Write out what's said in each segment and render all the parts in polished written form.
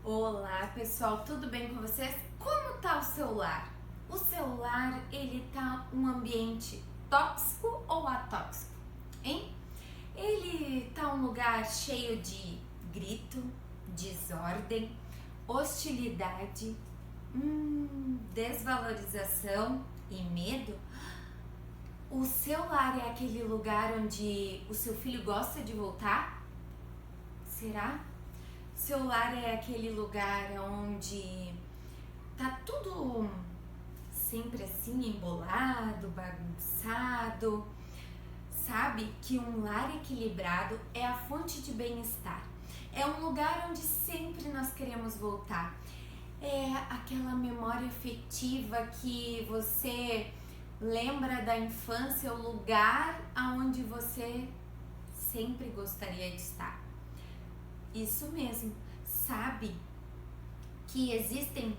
Olá pessoal, tudo bem com vocês? Como tá o celular? O celular, ele tá um ambiente tóxico ou atóxico, hein? Ele tá um lugar cheio de grito, desordem, hostilidade, desvalorização e medo? O celular é aquele lugar onde o seu filho gosta de voltar? Será? Celular é aquele lugar onde tá tudo sempre assim embolado, bagunçado. Sabe que um lar equilibrado é a fonte de bem-estar. É um lugar onde sempre nós queremos voltar. É aquela memória afetiva que você lembra da infância, o lugar aonde você sempre gostaria de estar. Isso mesmo, sabe que existem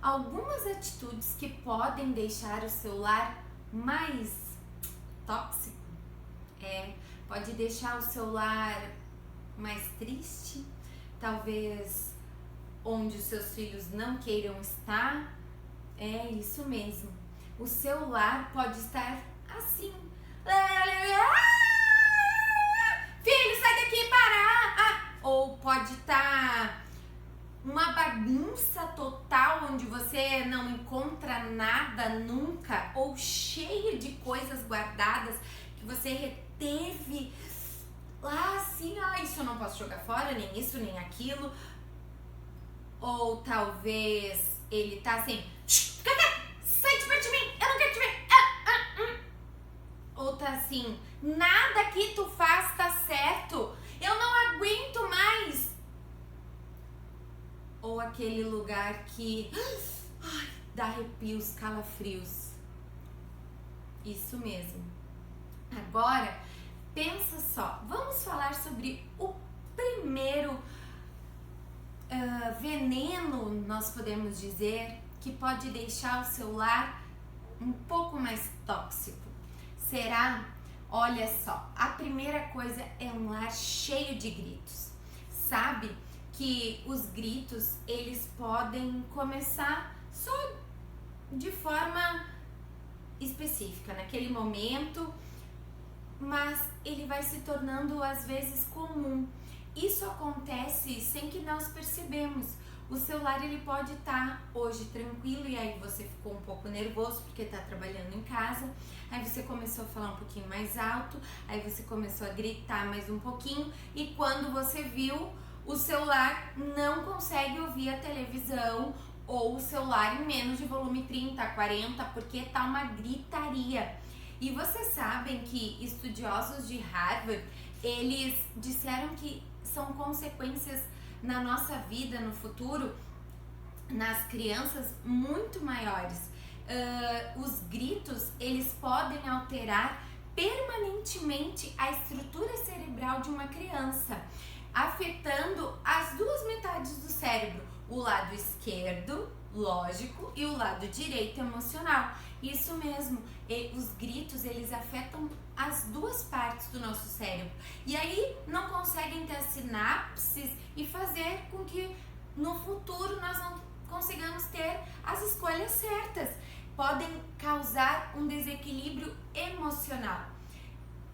algumas atitudes que podem deixar o seu lar mais tóxico? Pode deixar o seu lar mais triste, talvez onde os seus filhos não queiram estar. É isso mesmo, o seu lar pode estar assim. Filho, sai daqui, para! Ou pode estar uma bagunça total onde você não encontra nada nunca, ou cheio de coisas guardadas que você reteve lá assim, isso eu não posso jogar fora, nem isso, nem aquilo. Ou talvez ele tá assim, sai de perto de mim, eu não quero te ver. Ou tá assim, nada que tu faz tá certo, eu não aguento mais. Ou aquele lugar que dá arrepios, calafrios. Isso mesmo. Agora, pensa só, vamos falar sobre o primeiro veneno, nós podemos dizer, que pode deixar o seu lar um pouco mais tóxico. Será? Olha só, a primeira coisa é um lar cheio de gritos. Sabe que os gritos, eles podem começar só de forma específica, naquele momento, mas ele vai se tornando às vezes comum. Isso acontece sem que nós percebemos. O celular, ele pode estar hoje tranquilo e aí você ficou um pouco nervoso porque está trabalhando em casa, aí você começou a falar um pouquinho mais alto, aí você começou a gritar mais um pouquinho e quando você viu, o celular não consegue ouvir a televisão ou o celular em menos de volume 30, 40, porque tá uma gritaria. E vocês sabem que estudiosos de Harvard, eles disseram que são consequências na nossa vida, no futuro, nas crianças muito maiores. Os gritos, eles podem alterar permanentemente a estrutura cerebral de uma criança, afetando as duas metades do cérebro, o lado esquerdo, lógico, e o lado direito, emocional. Isso mesmo, os gritos, eles afetam as duas partes do nosso cérebro. E aí não conseguem ter as sinapses e fazer com que no futuro nós não consigamos ter as escolhas certas. Podem causar um desequilíbrio emocional.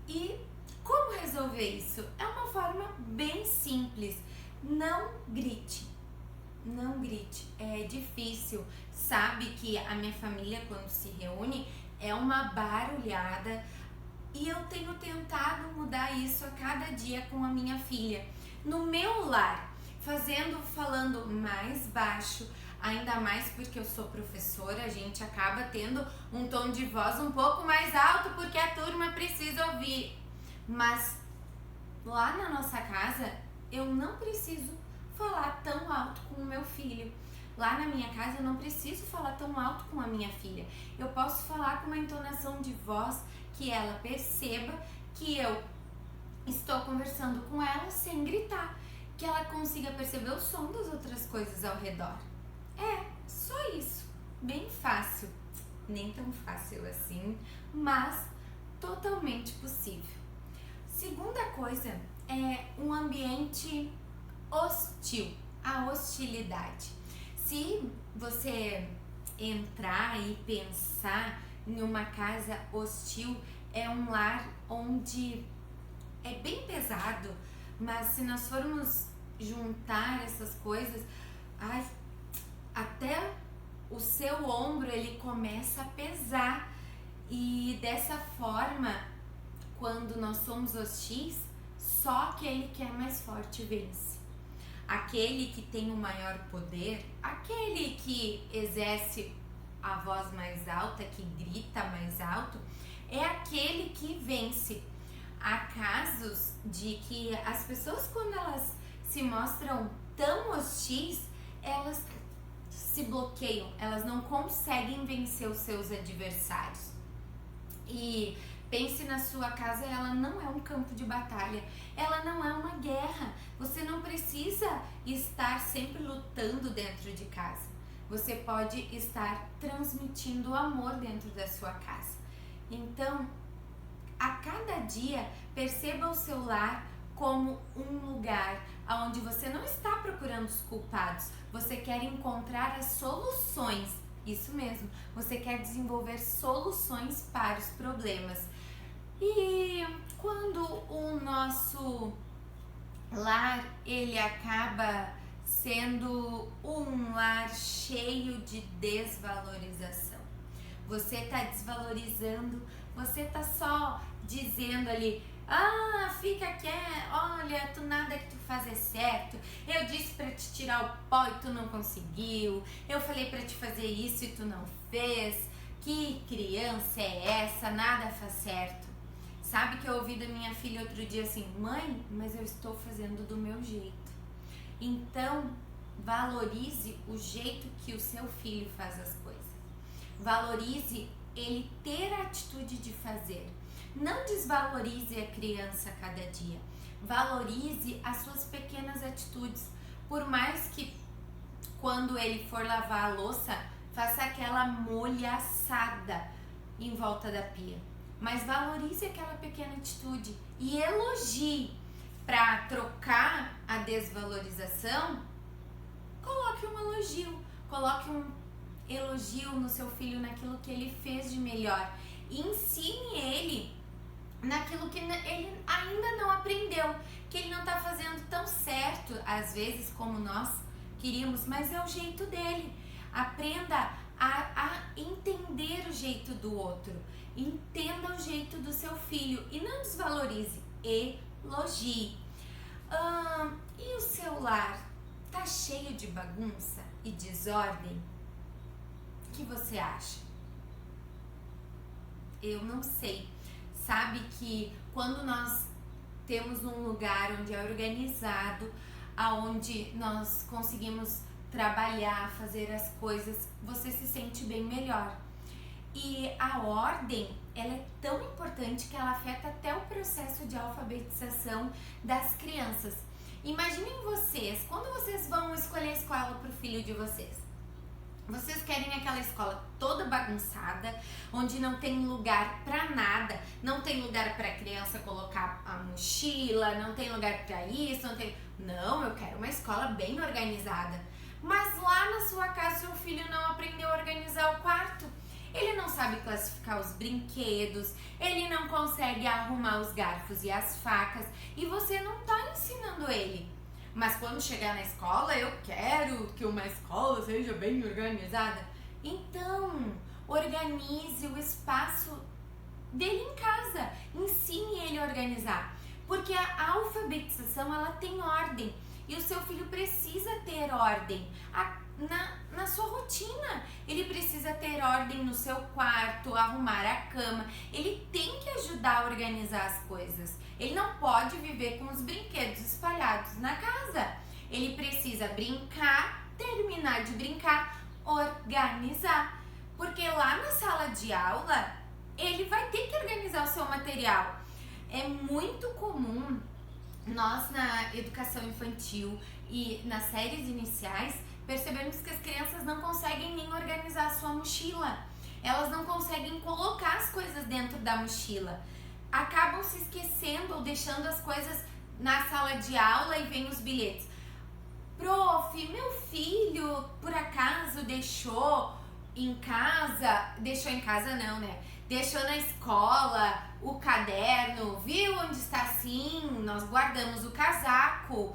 E como resolver isso? É uma forma bem simples. Não grite. Não grite. É difícil. Sabe que a minha família, quando se reúne, é uma barulhada. E eu tenho tentado mudar isso a cada dia com a minha filha. No meu lar, falando mais baixo, ainda mais porque eu sou professora, a gente acaba tendo um tom de voz um pouco mais alto porque a turma precisa ouvir. Mas lá na nossa casa, eu não preciso falar tão alto com o meu filho. Lá na minha casa eu não preciso falar tão alto com a minha filha. Eu posso falar com uma entonação de voz que ela perceba que eu estou conversando com ela sem gritar, que ela consiga perceber o som das outras coisas ao redor. É, só isso. Bem fácil. Nem tão fácil assim, mas totalmente possível. Segunda coisa é um ambiente hostil. a hostilidade. Se você entrar e pensar em uma casa hostil, é um lar onde é bem pesado, mas se nós formos juntar essas coisas, até o seu ombro ele começa a pesar. E dessa forma, quando nós somos hostis, só aquele que é mais forte vence. Aquele que tem o maior poder, aquele que exerce a voz mais alta, que grita mais alto, é aquele que vence. Há casos de que as pessoas, quando elas se mostram tão hostis, elas se bloqueiam, elas não conseguem vencer os seus adversários. E pense na sua casa, ela não é um campo de batalha, ela não é uma guerra. Você não precisa estar sempre lutando dentro de casa. Você pode estar transmitindo amor dentro da sua casa. Então, a cada dia, perceba o seu lar como um lugar onde você não está procurando os culpados, você quer encontrar as soluções. Isso mesmo, você quer desenvolver soluções para os problemas. E quando o nosso lar, ele acaba sendo um lar cheio de desvalorização. Você está desvalorizando, você está só dizendo ali, fica quieto, olha, tu nada que tu faz é certo, eu disse pra te tirar o pó e tu não conseguiu, eu falei pra te fazer isso e tu não fez, que criança é essa, nada faz certo. Sabe que eu ouvi da minha filha outro dia assim, mãe, mas eu estou fazendo do meu jeito. Então, valorize o jeito que o seu filho faz as coisas. Valorize ele ter a atitude de fazer. Não desvalorize a criança a cada dia. Valorize as suas pequenas atitudes. Por mais que quando ele for lavar a louça, faça aquela molhaçada em volta da pia. Mas valorize aquela pequena atitude e elogie. Para trocar a desvalorização, coloque um elogio. Coloque um elogio no seu filho naquilo que ele fez de melhor. E ensine ele naquilo que ele ainda não aprendeu, que ele não está fazendo tão certo, às vezes, como nós queríamos, mas é o jeito dele. Aprenda a entender o jeito do outro, entenda o jeito do seu filho e não desvalorize, elogie. E o seu lar tá cheio de bagunça e desordem? O que você acha? Eu não sei. Sabe que quando nós temos um lugar onde é organizado, aonde nós conseguimos trabalhar, fazer as coisas, você se sente bem melhor. E a ordem, ela é tão importante que ela afeta até o processo de alfabetização das crianças. Imaginem vocês, quando vocês vão escolher a escola para o filho de vocês. Vocês querem aquela escola toda bagunçada, onde não tem lugar para nada, não tem lugar para a criança colocar a mochila, não tem lugar para isso, Não, eu quero uma escola bem organizada. Mas lá na sua casa, seu filho não aprendeu a organizar o quarto. Ele não sabe classificar os brinquedos, ele não consegue arrumar os garfos e as facas e você não está ensinando ele. Mas quando chegar na escola, eu quero que uma escola seja bem organizada. Então, organize o espaço dele em casa, ensine ele a organizar. Porque a alfabetização, ela tem ordem e o seu filho precisa ter ordem na sua rotina. Ele precisa ter ordem no seu quarto, arrumar a cama. Ele tem que ajudar a organizar as coisas. Ele não pode viver com os brinquedos espalhados na casa. Ele precisa brincar, terminar de brincar, organizar. Porque lá na sala de aula, ele vai ter que organizar o seu material. É muito comum nós na educação infantil e nas séries iniciais percebemos que as crianças não conseguem nem organizar a sua mochila. Elas não conseguem colocar as coisas dentro da mochila. Acabam se esquecendo ou deixando as coisas na sala de aula e vem os bilhetes. Prof, meu filho por acaso deixou em casa não, né? Deixou na escola o caderno, viu onde está? Sim, nós guardamos o casaco,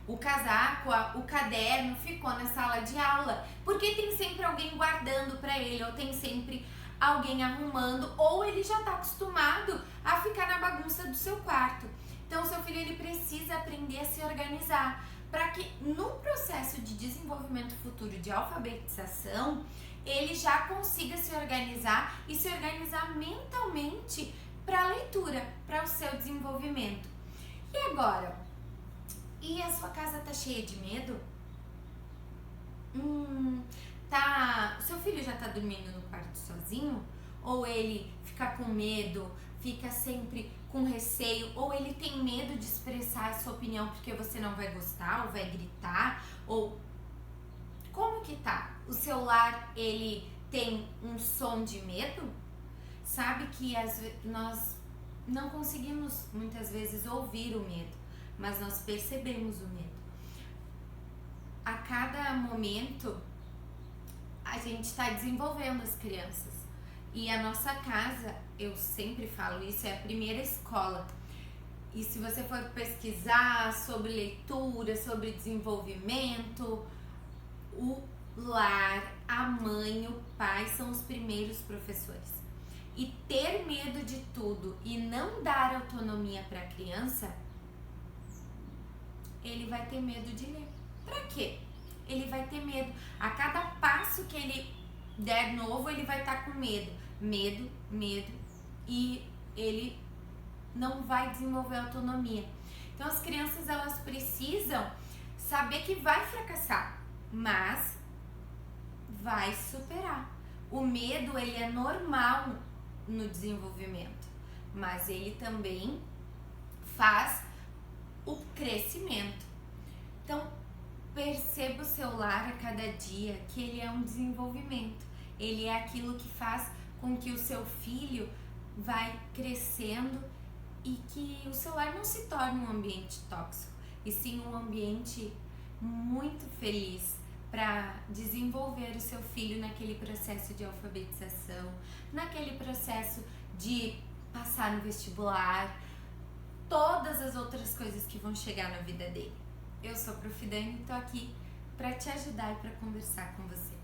o caderno ficou na sala de aula, porque tem sempre alguém guardando para ele, ou tem sempre alguém arrumando, ou ele já está acostumado a ficar na bagunça do seu quarto. Então, seu filho ele precisa aprender a se organizar para que no processo de desenvolvimento futuro de alfabetização, ele já consiga se organizar e se organizar mentalmente para a leitura, para o seu desenvolvimento. E agora? E a sua casa tá cheia de medo? O seu filho já tá dormindo no quarto sozinho? Ou ele fica com medo, fica sempre com receio, ou ele tem medo de expressar a sua opinião porque você não vai gostar, ou vai gritar, ou como que tá? O seu lar, ele tem um som de medo? Sabe que nós não conseguimos muitas vezes ouvir o medo, mas nós percebemos o medo. A cada momento, a gente está desenvolvendo as crianças. E a nossa casa, eu sempre falo isso, é a primeira escola. E se você for pesquisar sobre leitura, sobre desenvolvimento, o lar, a mãe e o pai são os primeiros professores. E ter medo de tudo e não dar autonomia para a criança, ele vai ter medo de ler. Para quê? Ele vai ter medo. A cada passo que ele der novo, ele vai estar com medo. Medo, e ele não vai desenvolver autonomia. Então as crianças, elas precisam saber que vai fracassar, mas vai superar. O medo, ele é normal no desenvolvimento, mas ele também faz o crescimento. Então perceba o seu lar a cada dia, que ele é um desenvolvimento. Ele é aquilo que faz com que o seu filho vai crescendo e que o seu lar não se torne um ambiente tóxico, e sim um ambiente muito feliz para desenvolver o seu filho naquele processo de alfabetização, naquele processo de passar no vestibular, todas as outras coisas que vão chegar na vida dele. Eu sou a Prof. Dani e tô aqui para te ajudar e para conversar com você.